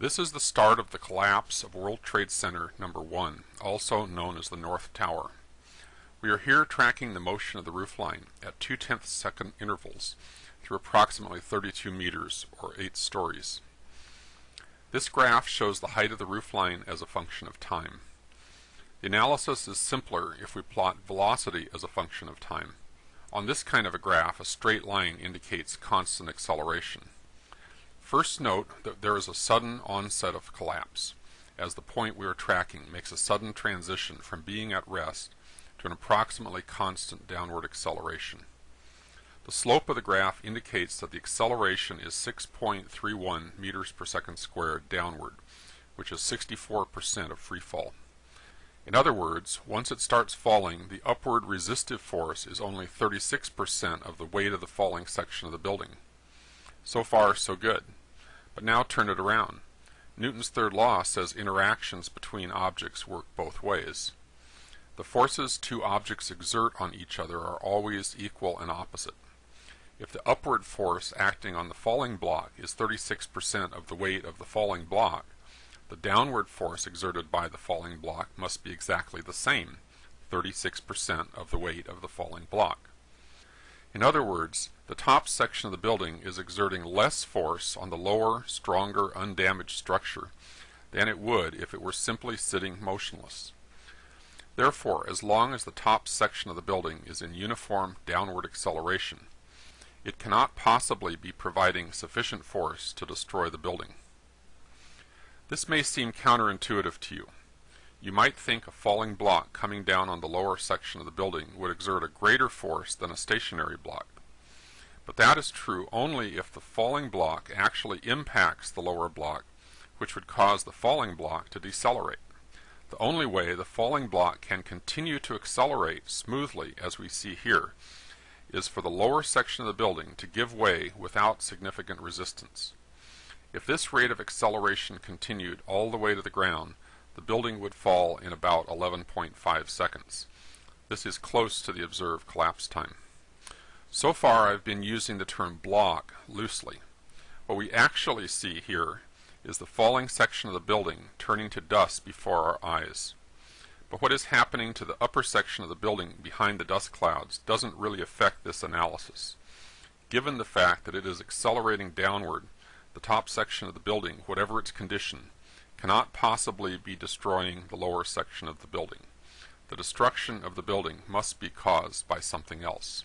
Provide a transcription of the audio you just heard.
This is the start of the collapse of World Trade Center No. 1, also known as the North Tower. We are here tracking the motion of the roofline at 0.2 second intervals through approximately 32 meters, or 8 stories. This graph shows the height of the roofline as a function of time. The analysis is simpler if we plot velocity as a function of time. On this kind of a graph, a straight line indicates constant acceleration. First note that there is a sudden onset of collapse, as the point we are tracking makes a sudden transition from being at rest to an approximately constant downward acceleration. The slope of the graph indicates that the acceleration is 6.31 meters per second squared downward, which is 64% of free fall. In other words, once it starts falling, the upward resistive force is only 36% of the weight of the falling section of the building. So far, so good. But now turn it around. Newton's third law says interactions between objects work both ways. The forces two objects exert on each other are always equal and opposite. If the upward force acting on the falling block is 36% of the weight of the falling block, the downward force exerted by the falling block must be exactly the same, 36% of the weight of the falling block. In other words, the top section of the building is exerting less force on the lower, stronger, undamaged structure than it would if it were simply sitting motionless. Therefore, as long as the top section of the building is in uniform downward acceleration, it cannot possibly be providing sufficient force to destroy the building. This may seem counterintuitive to you. You might think a falling block coming down on the lower section of the building would exert a greater force than a stationary block. But that is true only if the falling block actually impacts the lower block, which would cause the falling block to decelerate. The only way the falling block can continue to accelerate smoothly, as we see here, is for the lower section of the building to give way without significant resistance. If this rate of acceleration continued all the way to the ground, the building would fall in about 11.5 seconds. This is close to the observed collapse time. So far I've been using the term block loosely. What we actually see here is the falling section of the building turning to dust before our eyes. But what is happening to the upper section of the building behind the dust clouds doesn't really affect this analysis. Given the fact that it is accelerating downward, the top section of the building, whatever its condition, cannot possibly be destroying the lower section of the building. The destruction of the building must be caused by something else.